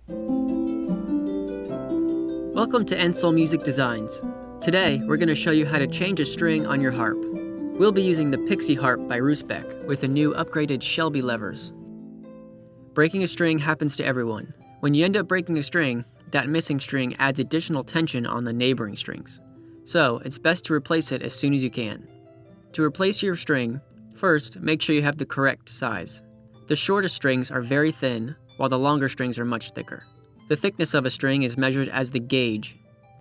Welcome to Ensol Music Designs. Today, we're going to show you how to change a string on your harp. We'll be using the Pixie Harp by Roosebeck with the new upgraded Shelby levers. Breaking a string happens to everyone. When you end up breaking a string, that missing string adds additional tension on the neighboring strings. So, it's best to replace it as soon as you can. To replace your string, first, make sure you have the correct size. The shortest strings are very thin, while the longer strings are much thicker. The thickness of a string is measured as the gauge.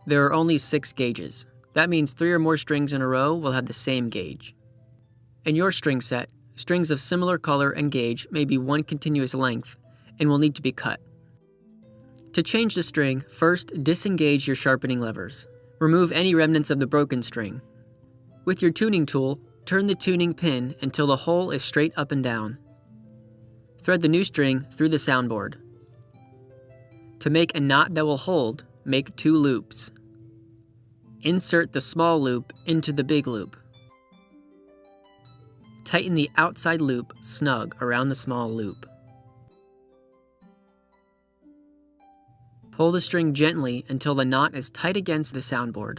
There are only 6 gauges. That means 3 or more strings in a row will have the same gauge. In your string set, strings of similar color and gauge may be one continuous length and will need to be cut. To change the string, first disengage your sharpening levers. Remove any remnants of the broken string. With your tuning tool, turn the tuning pin until the hole is straight up and down. Thread the new string through the soundboard. To make a knot that will hold, make 2 loops. Insert the small loop into the big loop. Tighten the outside loop snug around the small loop. Pull the string gently until the knot is tight against the soundboard.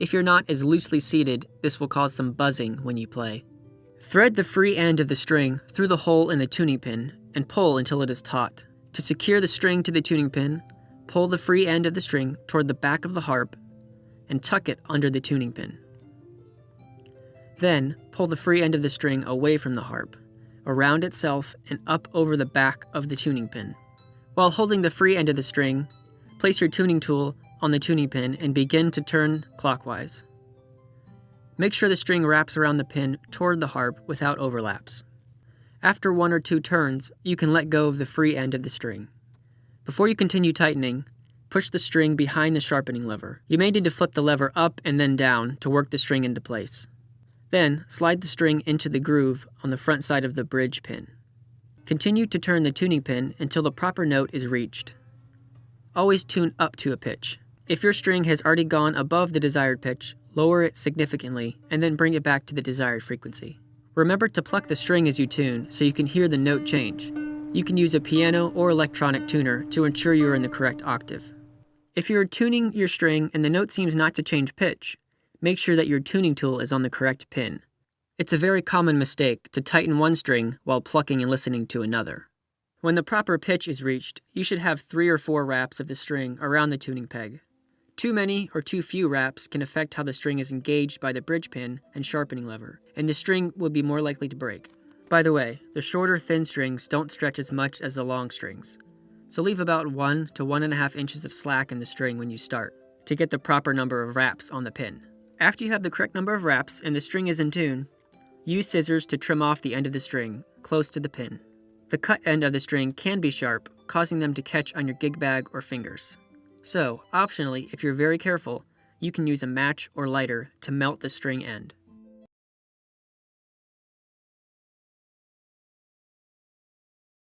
If your knot is loosely seated, this will cause some buzzing when you play. Thread the free end of the string through the hole in the tuning pin and pull until it is taut. To secure the string to the tuning pin, pull the free end of the string toward the back of the harp and tuck it under the tuning pin. Then, pull the free end of the string away from the harp, around itself and up over the back of the tuning pin. While holding the free end of the string, place your tuning tool on the tuning pin and begin to turn clockwise. Make sure the string wraps around the pin toward the harp without overlaps. After 1 or 2 turns, you can let go of the free end of the string. Before you continue tightening, push the string behind the sharpening lever. You may need to flip the lever up and then down to work the string into place. Then, slide the string into the groove on the front side of the bridge pin. Continue to turn the tuning pin until the proper note is reached. Always tune up to a pitch. If your string has already gone above the desired pitch, lower it significantly and then bring it back to the desired frequency. Remember to pluck the string as you tune so you can hear the note change. You can use a piano or electronic tuner to ensure you are in the correct octave. If you are tuning your string and the note seems not to change pitch, make sure that your tuning tool is on the correct pin. It's a very common mistake to tighten one string while plucking and listening to another. When the proper pitch is reached, you should have 3 or 4 wraps of the string around the tuning peg. Too many or too few wraps can affect how the string is engaged by the bridge pin and sharpening lever, and the string will be more likely to break. By the way, the shorter thin strings don't stretch as much as the long strings, so leave about 1 to 1.5 inches of slack in the string when you start, to get the proper number of wraps on the pin. After you have the correct number of wraps and the string is in tune, use scissors to trim off the end of the string, close to the pin. The cut end of the string can be sharp, causing them to catch on your gig bag or fingers. So, optionally, if you're very careful, you can use a match or lighter to melt the string end.